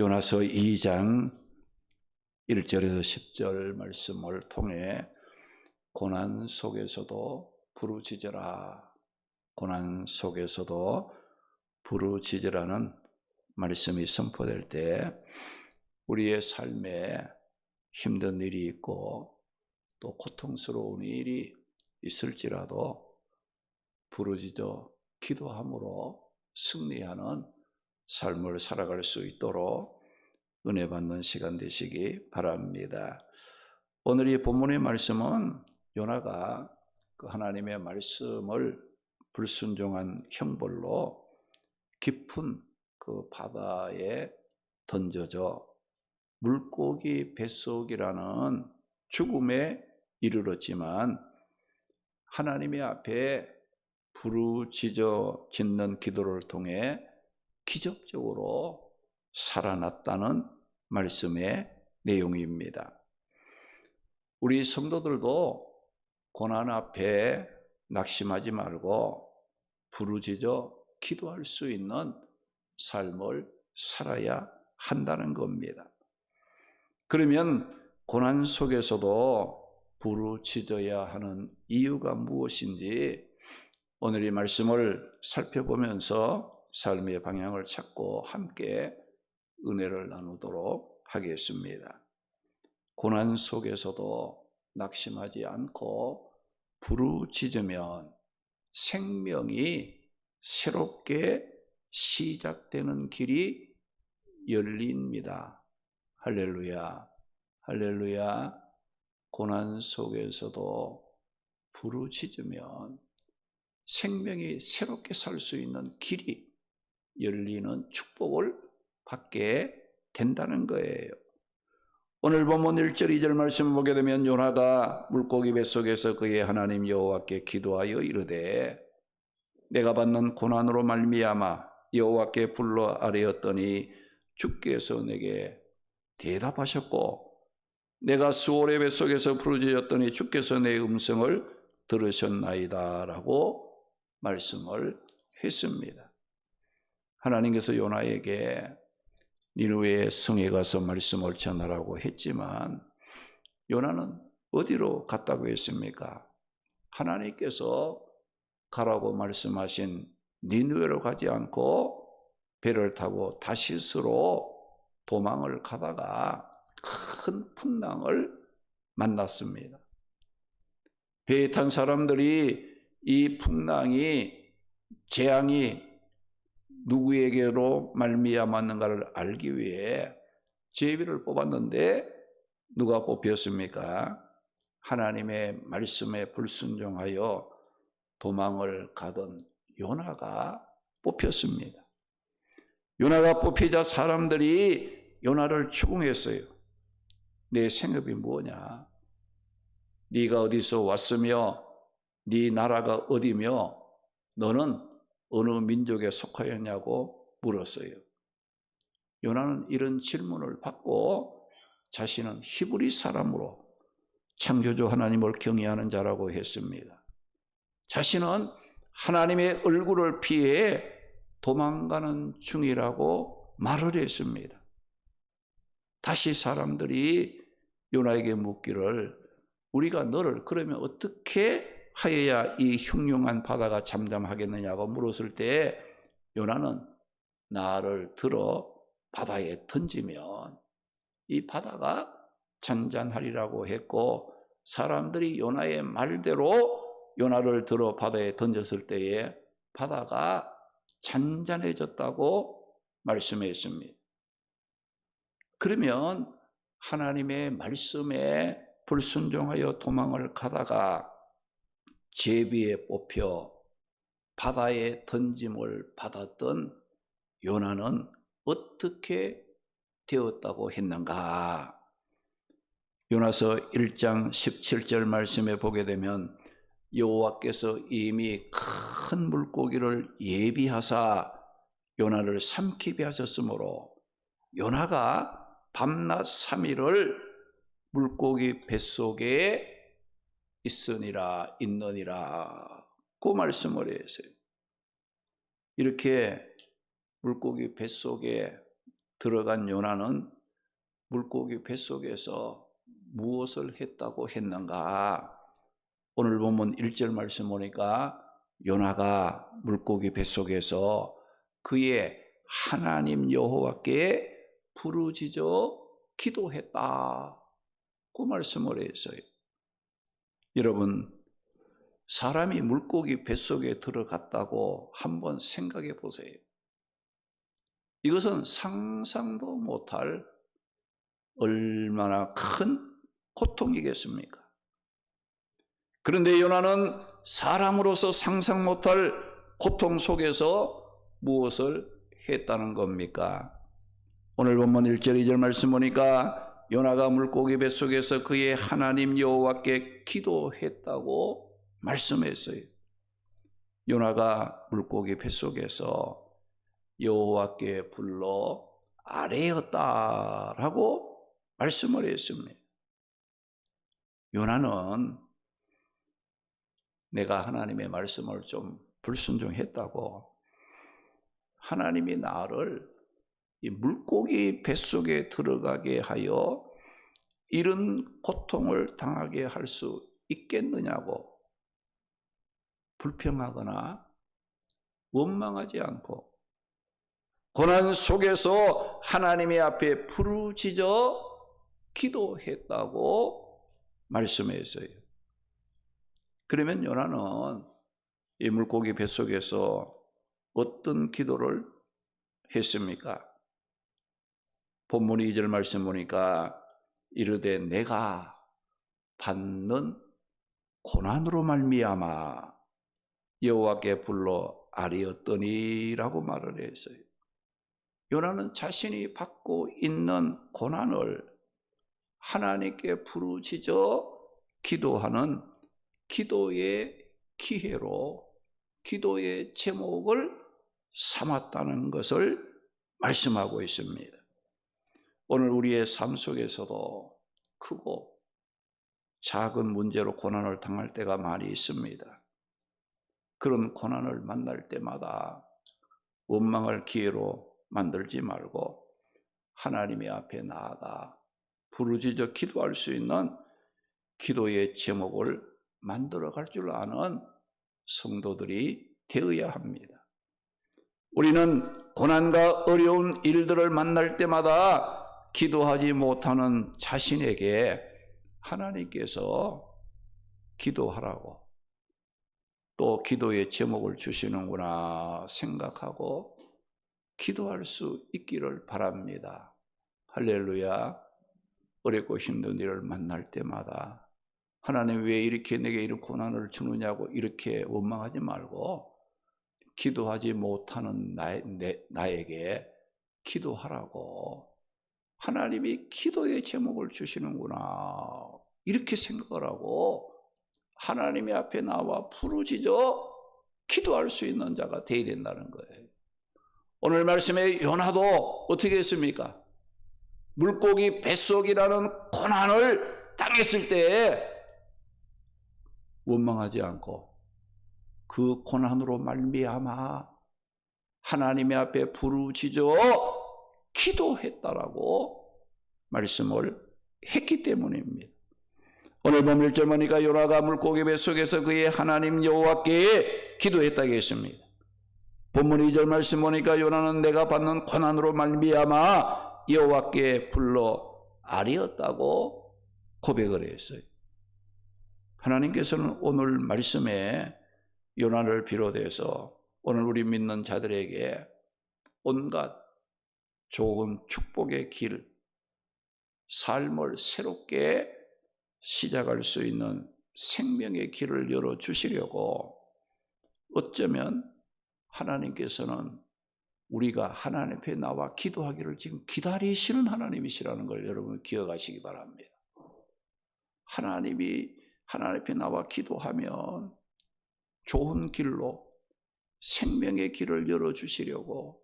요나서 2장 1절에서 10절 말씀을 통해 고난 속에서도 부르짖으라, 고난 속에서도 부르짖으라는 말씀이 선포될 때 우리의 삶에 힘든 일이 있고 또 고통스러운 일이 있을지라도 부르짖어 기도함으로 승리하는 삶을 살아갈 수 있도록 은혜 받는 시간 되시기 바랍니다. 오늘 이 본문의 말씀은 요나가 그 하나님의 말씀을 불순종한 형벌로 깊은 그 바다에 던져져 물고기 뱃속이라는 죽음에 이르렀지만 하나님의 앞에 부르짖어 짓는 기도를 통해 기적적으로 살아났다는 말씀의 내용입니다. 우리 성도들도 고난 앞에 낙심하지 말고 부르짖어 기도할 수 있는 삶을 살아야 한다는 겁니다. 그러면 고난 속에서도 부르짖어야 하는 이유가 무엇인지 오늘 이 말씀을 살펴보면서 삶의 방향을 찾고 함께 은혜를 나누도록 하겠습니다. 고난 속에서도 낙심하지 않고 부르짖으면 생명이 새롭게 시작되는 길이 열립니다. 할렐루야, 할렐루야. 고난 속에서도 부르짖으면 생명이 새롭게 살 수 있는 길이 열리는 축복을 받게 된다는 거예요. 오늘 본문 1절 2절 말씀을 보게 되면 요나가 물고기 뱃속에서 그의 하나님 여호와께 기도하여 이르되 내가 받는 고난으로 말미암아 여호와께 불러 아뢰었더니 주께서 내게 대답하셨고 내가 수월의 뱃속에서 부르짖었더니 주께서 내 음성을 들으셨나이다 라고 말씀을 했습니다. 하나님께서 요나에게 니느웨 성에 가서 말씀을 전하라고 했지만 요나는 어디로 갔다고 했습니까? 하나님께서 가라고 말씀하신 니느웨로 가지 않고 배를 타고 다시스로 도망을 가다가 큰 풍랑을 만났습니다. 배에 탄 사람들이 이 풍랑이 재앙이 누구에게로 말미암았는가를 알기 위해 제비를 뽑았는데 누가 뽑혔습니까? 하나님의 말씀에 불순종하여 도망을 가던 요나가 뽑혔습니다. 요나가 뽑히자 사람들이 요나를 추궁했어요. 내 생업이 뭐냐? 네가 어디서 왔으며 네 나라가 어디며 너는 어느 민족에 속하였냐고 물었어요. 요나는 이런 질문을 받고 자신은 히브리 사람으로 창조주 하나님을 경외하는 자라고 했습니다. 자신은 하나님의 얼굴을 피해 도망가는 중이라고 말을 했습니다. 다시 사람들이 요나에게 묻기를 우리가 너를 그러면 어떻게 하여야 이 흉흉한 바다가 잠잠하겠느냐고 물었을 때 요나는 나를 들어 바다에 던지면 이 바다가 잔잔하리라고 했고 사람들이 요나의 말대로 요나를 들어 바다에 던졌을 때에 바다가 잔잔해졌다고 말씀했습니다. 그러면 하나님의 말씀에 불순종하여 도망을 가다가 제비에 뽑혀 바다에 던짐을 받았던 요나는 어떻게 되었다고 했는가? 요나서 1장 17절 말씀에 보게 되면 여호와께서 이미 큰 물고기를 예비하사 요나를 삼키게 하셨으므로 요나가 밤낮 3일을 물고기 뱃속에 있느니라 그 말씀을 했어요. 이렇게 물고기 뱃속에 들어간 요나는 물고기 뱃속에서 무엇을 했다고 했는가? 오늘 본문 1절 말씀 보니까 요나가 물고기 뱃속에서 그의 하나님 여호와께 부르짖어 기도했다. 그 말씀을 했어요. 여러분, 사람이 물고기 뱃속에 들어갔다고 한번 생각해 보세요. 이것은 상상도 못할 얼마나 큰 고통이겠습니까? 그런데 요나는 사람으로서 상상 못할 고통 속에서 무엇을 했다는 겁니까? 오늘 본문 1절 2절 말씀 보니까 요나가 물고기 뱃속에서 그의 하나님 여호와께 기도했다고 말씀했어요. 요나가 물고기 뱃속에서 여호와께 불러 아뢰었다라고 말씀을 했습니다. 요나는 내가 하나님의 말씀을 좀 불순종했다고 하나님이 나를 이 물고기 뱃속에 들어가게 하여 이런 고통을 당하게 할 수 있겠느냐고 불평하거나 원망하지 않고 고난 속에서 하나님의 앞에 부르짖어 기도했다고 말씀했어요. 그러면 요나는 이 물고기 뱃속에서 어떤 기도를 했습니까? 본문 2절 말씀 보니까 이르되 내가 받는 고난으로 말미암아 여호와께 불러 아뢰었더니라고 말을 했어요. 요나는 자신이 받고 있는 고난을 하나님께 부르짖어 기도하는 기도의 기회로 기도의 제목을 삼았다는 것을 말씀하고 있습니다. 오늘 우리의 삶 속에서도 크고 작은 문제로 고난을 당할 때가 많이 있습니다. 그런 고난을 만날 때마다 원망할 기회로 만들지 말고 하나님의 앞에 나아가 부르짖어 기도할 수 있는 기도의 제목을 만들어갈 줄 아는 성도들이 되어야 합니다. 우리는 고난과 어려운 일들을 만날 때마다 기도하지 못하는 자신에게 하나님께서 기도하라고 또 기도의 제목을 주시는구나 생각하고 기도할 수 있기를 바랍니다. 할렐루야. 어렵고 힘든 일을 만날 때마다 하나님 왜 이렇게 내게 이런 고난을 주느냐고 이렇게 원망하지 말고 기도하지 못하는 나에게 기도하라고 하나님이 기도의 제목을 주시는구나 이렇게 생각을 하고 하나님의 앞에 나와 부르짖어 기도할 수 있는 자가 되어야 된다는 거예요. 오늘 말씀에 요나도 어떻게 했습니까? 물고기 뱃속이라는 고난을 당했을 때에 원망하지 않고 그 고난으로 말미암아 하나님의 앞에 부르짖어 기도했다라고 말씀을 했기 때문입니다. 오늘 본문 1절 보니까 요나가 물고기 뱃속에서 그의 하나님 여호와께 기도했다고 했습니다. 본문 2절 말씀 보니까 요나는 내가 받는 고난으로 말미암아 여호와께 불러 아뢰었다고 고백을 했어요. 하나님께서는 오늘 말씀에 요나를 비롯해서 오늘 우리 믿는 자들에게 온갖 좋은 축복의 길, 삶을 새롭게 시작할 수 있는 생명의 길을 열어주시려고 어쩌면 하나님께서는 우리가 하나님 앞에 나와 기도하기를 지금 기다리시는 하나님이시라는 걸 여러분 기억하시기 바랍니다. 하나님이 하나님 앞에 나와 기도하면 좋은 길로 생명의 길을 열어주시려고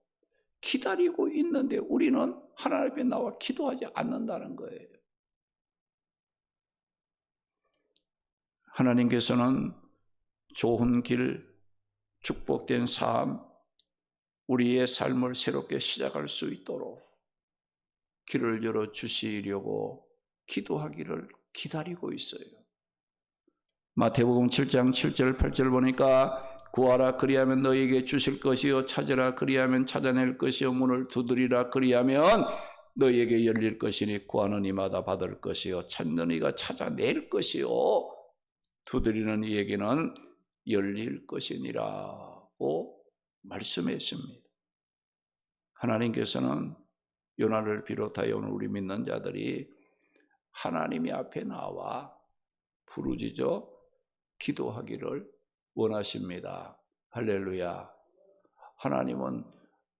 기다리고 있는데 우리는 하나님 앞에 나와 기도하지 않는다는 거예요. 하나님께서는 좋은 길, 축복된 삶, 우리의 삶을 새롭게 시작할 수 있도록 길을 열어 주시려고 기도하기를 기다리고 있어요. 마태복음 7장 7절 8절 보니까 구하라 그리하면 너희에게 주실 것이요 찾으라 그리하면 찾아낼 것이요 문을 두드리라 그리하면 너희에게 열릴 것이니 구하는 이마다 받을 것이요 찾는 이가 찾아낼 것이요 두드리는 이에게는 열릴 것이니라고 말씀했습니다. 하나님께서는 요나를 비롯하여 오늘 우리 믿는 자들이 하나님의 앞에 나와 부르짖어 기도하기를 원하십니다. 할렐루야. 하나님은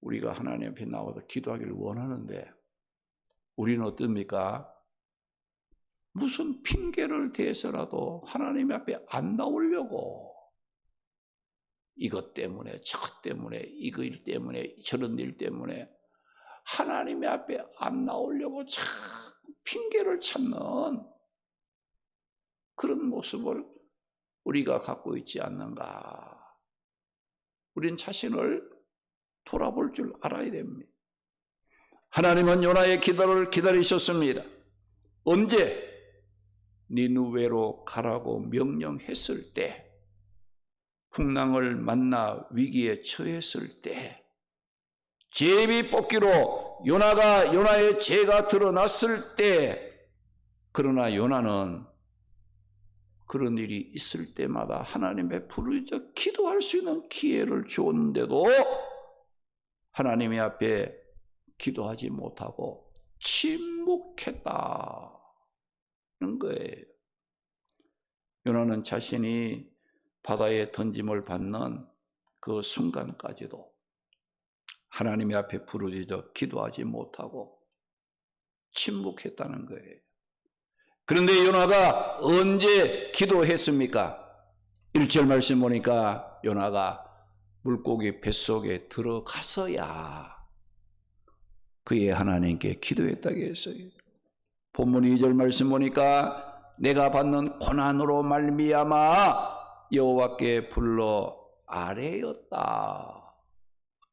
우리가 하나님 앞에 나와서 기도하기를 원하는데 우리는 어떻습니까? 무슨 핑계를 대서라도 하나님 앞에 안 나오려고 이것 때문에 저것 때문에 이거 일 때문에 저런 일 때문에 하나님의 앞에 안 나오려고 자꾸 핑계를 찾는 그런 모습을 우리가 갖고 있지 않는가? 우린 자신을 돌아볼 줄 알아야 됩니다. 하나님은 요나의 기도를 기다리셨습니다. 언제? 니느웨로 가라고 명령했을 때, 풍랑을 만나 위기에 처했을 때, 제비 뽑기로 요나의 죄가 드러났을 때, 그러나 요나는 그런 일이 있을 때마다 하나님의 부르짖어 기도할 수 있는 기회를 주었는데도 하나님의 앞에 기도하지 못하고 침묵했다는 거예요. 요나는 자신이 바다에 던짐을 받는 그 순간까지도 하나님의 앞에 부르짖어 기도하지 못하고 침묵했다는 거예요. 그런데 요나가 언제 기도했습니까? 1절 말씀 보니까 요나가 물고기 뱃속에 들어가서야 그의 하나님께 기도했다고 했어요. 본문 2절 말씀 보니까 내가 받는 고난으로 말미암아 여호와께 불러 아뢰었다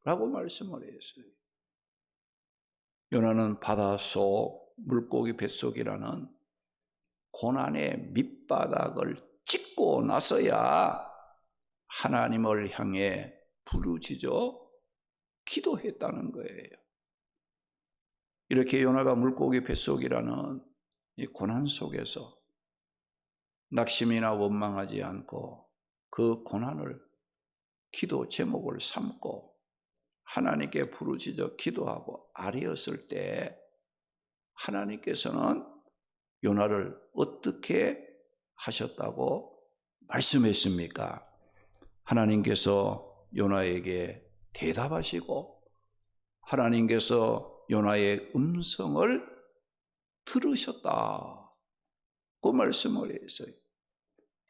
라고 말씀을 했어요. 요나는 바닷속 물고기 뱃속이라는 고난의 밑바닥을 찍고 나서야 하나님을 향해 부르짖어 기도했다는 거예요. 이렇게 요나가 물고기 뱃속이라는 이 고난 속에서 낙심이나 원망하지 않고 그 고난을 기도 제목을 삼고 하나님께 부르짖어 기도하고 아뢰었을 때 하나님께서는 요나를 어떻게 하셨다고 말씀했습니까? 하나님께서 요나에게 대답하시고 하나님께서 요나의 음성을 들으셨다. 그 말씀을 했어요.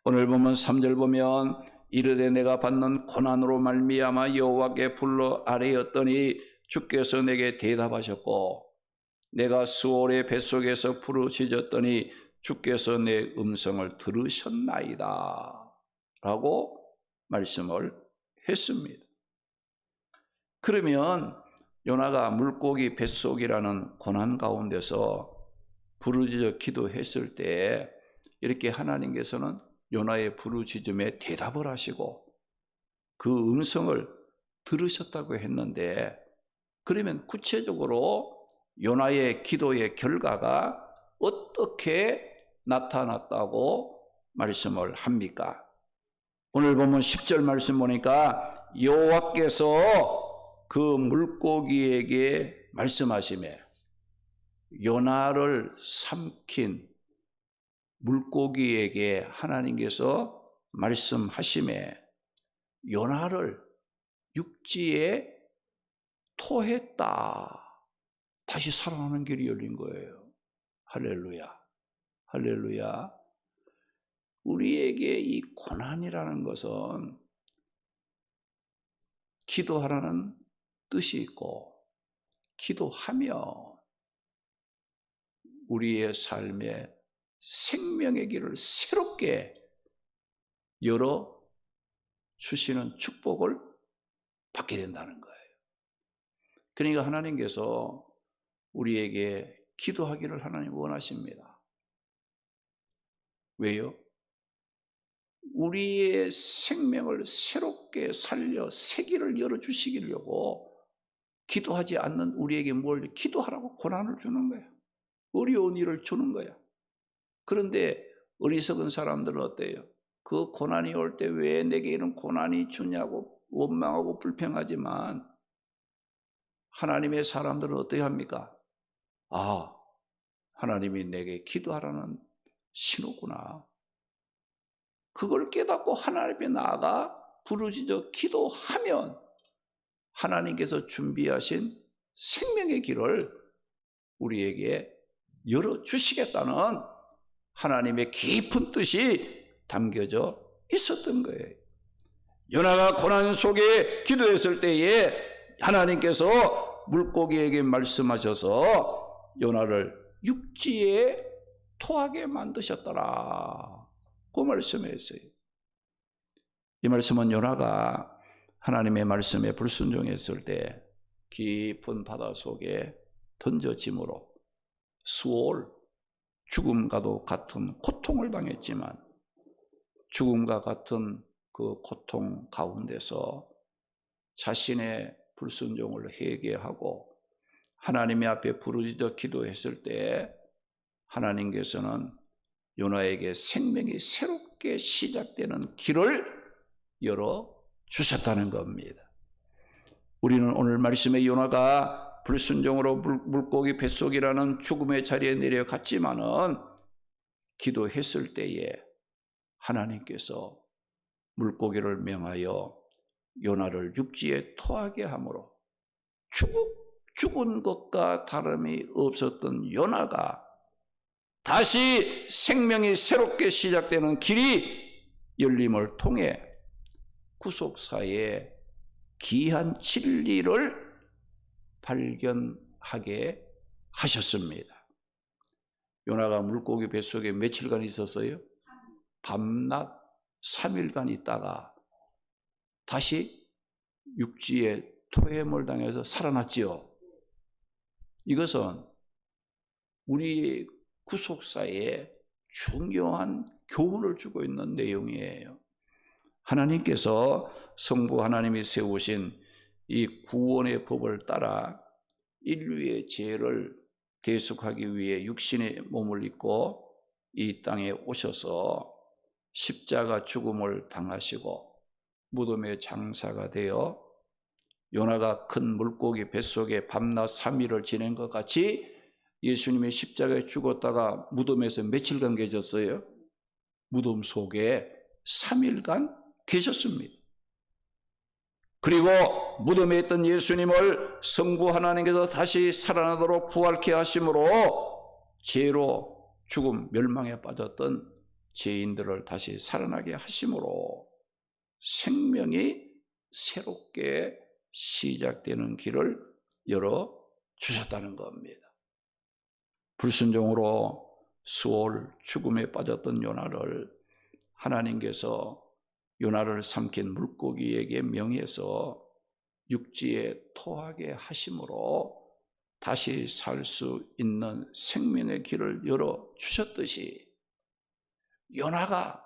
오늘 보면 3절 보면 이르되 내가 받는 고난으로 말미암아 여호와께 불러 아뢰었더니 주께서 내게 대답하셨고 내가 스올의 뱃속에서 부르짖었더니 주께서 내 음성을 들으셨나이다 라고 말씀을 했습니다. 그러면 요나가 물고기 뱃속이라는 고난 가운데서 부르짖어 기도했을 때 이렇게 하나님께서는 요나의 부르짖음에 대답을 하시고 그 음성을 들으셨다고 했는데 그러면 구체적으로 요나의 기도의 결과가 어떻게 나타났다고 말씀을 합니까? 오늘 보면 10절 말씀 보니까 여호와께서 그 물고기에게 말씀하시매 요나를 삼킨 물고기에게 하나님께서 말씀하시매 요나를 육지에 토했다. 다시 살아나는 길이 열린 거예요. 할렐루야. 할렐루야. 우리에게 이 고난이라는 것은 기도하라는 뜻이 있고 기도하며 우리의 삶에 생명의 길을 새롭게 열어 주시는 축복을 받게 된다는 거예요. 그러니까 하나님께서 우리에게 기도하기를 하나님 원하십니다. 왜요? 우리의 생명을 새롭게 살려 새길을 열어주시려고 기도하지 않는 우리에게 뭘 기도하라고 고난을 주는 거야. 어려운 일을 주는 거야. 그런데 어리석은 사람들은 어때요? 그 고난이 올 때 왜 내게 이런 고난이 주냐고 원망하고 불평하지만 하나님의 사람들은 어떻게 합니까? 아, 하나님이 내게 기도하라는 신호구나. 그걸 깨닫고 하나님께 나아가 부르짖어 기도하면 하나님께서 준비하신 생명의 길을 우리에게 열어주시겠다는 하나님의 깊은 뜻이 담겨져 있었던 거예요. 요나가 고난 속에 기도했을 때에 하나님께서 물고기에게 말씀하셔서 요나를 육지에 토하게 만드셨더라. 그 말씀이었어요. 이 말씀은 요나가 하나님의 말씀에 불순종했을 때 깊은 바다 속에 던져짐으로 수월, 죽음과도 같은 고통을 당했지만 죽음과 같은 그 고통 가운데서 자신의 불순종을 회개하고 하나님의 앞에 부르짖어 기도했을 때 하나님께서는 요나에게 생명이 새롭게 시작되는 길을 열어주셨다는 겁니다. 우리는 오늘 말씀에 요나가 불순종으로 물고기 뱃속이라는 죽음의 자리에 내려갔지만은 기도했을 때에 하나님께서 물고기를 명하여 요나를 육지에 토하게 함으로 죽은 것과 다름이 없었던 요나가 다시 생명이 새롭게 시작되는 길이 열림을 통해 구속사의 귀한 진리를 발견하게 하셨습니다. 요나가 물고기 뱃속에 며칠간 있었어요? 밤낮 3일간 있다가 다시 육지에 토해물 당해서 살아났지요. 이것은 우리 구속사에 중요한 교훈을 주고 있는 내용이에요. 하나님께서 성부 하나님이 세우신 이 구원의 법을 따라 인류의 죄를 대속하기 위해 육신의 몸을 입고 이 땅에 오셔서 십자가 죽음을 당하시고 무덤의 장사가 되어 요나가 큰 물고기 뱃속에 밤낮 3일을 지낸 것 같이 예수님의 십자가에 죽었다가 무덤에서 며칠간 계셨어요? 무덤 속에 3일간 계셨습니다. 그리고 무덤에 있던 예수님을 성부 하나님께서 다시 살아나도록 부활케 하심으로 죄로 죽음 멸망에 빠졌던 죄인들을 다시 살아나게 하심으로 생명이 새롭게 시작되는 길을 열어주셨다는 겁니다. 불순종으로 수월 죽음에 빠졌던 요나를 하나님께서 요나를 삼킨 물고기에게 명해서 육지에 토하게 하심으로 다시 살 수 있는 생명의 길을 열어주셨듯이 요나가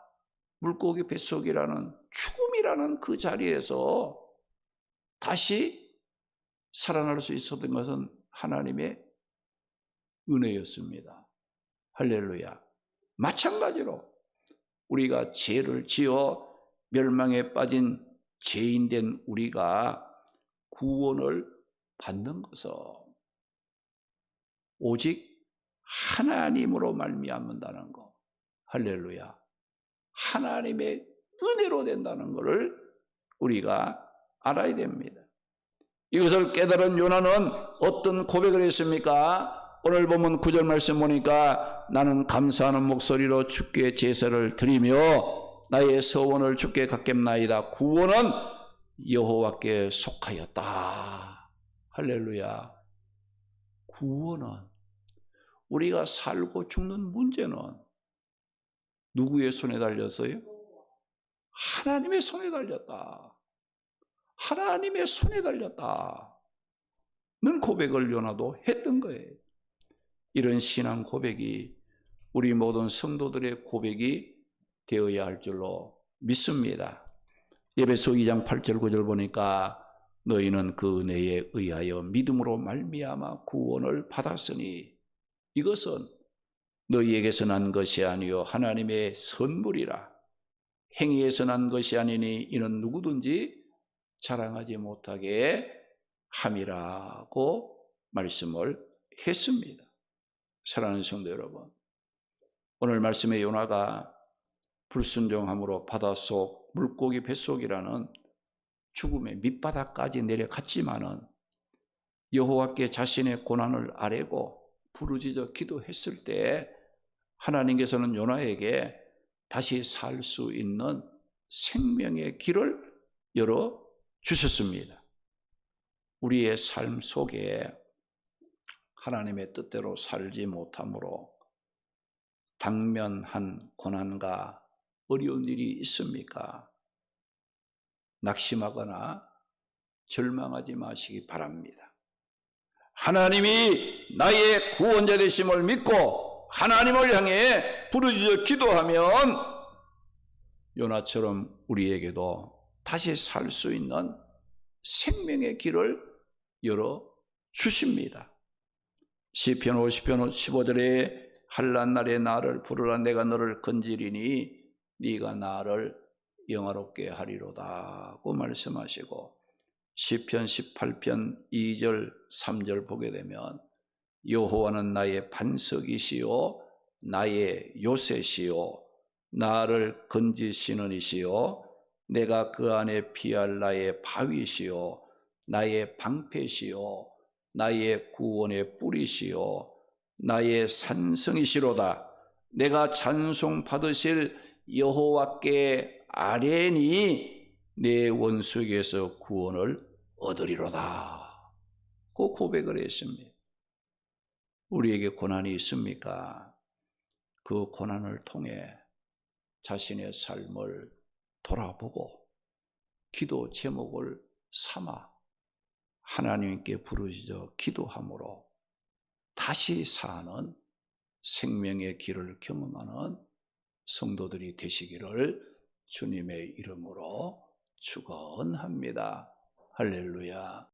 물고기 뱃속이라는 죽음이라는 그 자리에서 다시 살아날 수 있었던 것은 하나님의 은혜였습니다. 할렐루야. 마찬가지로 우리가 죄를 지어 멸망에 빠진 죄인된 우리가 구원을 받는 것은 오직 하나님으로 말미암는다는 것. 할렐루야. 하나님의 은혜로 된다는 것을 우리가 알아야 됩니다. 이것을 깨달은 요나는 어떤 고백을 했습니까? 오늘 보면 9절 말씀 보니까 나는 감사하는 목소리로 주께 제사를 드리며 나의 서원을 주께 갖겠나이다. 구원은 여호와께 속하였다. 할렐루야. 구원은 우리가 살고 죽는 문제는 누구의 손에 달렸어요? 하나님의 손에 달렸다. 하나님의 손에 달렸다. 고백을 요나도 했던 거예요. 이런 신앙 고백이 우리 모든 성도들의 고백이 되어야 할 줄로 믿습니다. 에베소 2장 8절 9절 보니까 너희는 그 은혜에 의하여 믿음으로 말미암아 구원을 받았으니 이것은 너희에게서 난 것이 아니요 하나님의 선물이라. 행위에서 난 것이 아니니 이는 누구든지 자랑하지 못하게 함이라고 말씀을 했습니다. 사랑하는 성도 여러분, 오늘 말씀의 요나가 불순종함으로 바닷속 물고기 뱃속이라는 죽음의 밑바닥까지 내려갔지만은 여호와께 자신의 고난을 아뢰고 부르짖어 기도했을 때 하나님께서는 요나에게 다시 살 수 있는 생명의 길을 열어 주셨습니다. 우리의 삶 속에 하나님의 뜻대로 살지 못함으로 당면한 고난과 어려운 일이 있습니까? 낙심하거나 절망하지 마시기 바랍니다. 하나님이 나의 구원자 되심을 믿고 하나님을 향해 부르짖어 기도하면 요나처럼 우리에게도 다시 살 수 있는 생명의 길을 열어 주십니다. 시편 50편 15절에 한란 날에 나를 부르라 내가 너를 건지리니 네가 나를 영화롭게 하리로다고 말씀하시고 시편 18편 2절 3절 보게 되면 여호와는 나의 반석이시요 나의 요새시요 나를 건지시는 이시요 내가 그 안에 피할 나의 바위시요 나의 방패시요 나의 구원의 뿌리시요 나의 산성이시로다. 내가 찬송 받으실 여호와께 아뢰니 내 원수에게서 구원을 얻으리로다. 그 고백을 했습니다. 우리에게 고난이 있습니까? 그 고난을 통해 자신의 삶을 돌아보고 기도 제목을 삼아 하나님께 부르짖어 기도함으로 다시 사는 생명의 길을 경험하는 성도들이 되시기를 주님의 이름으로 축원합니다. 할렐루야.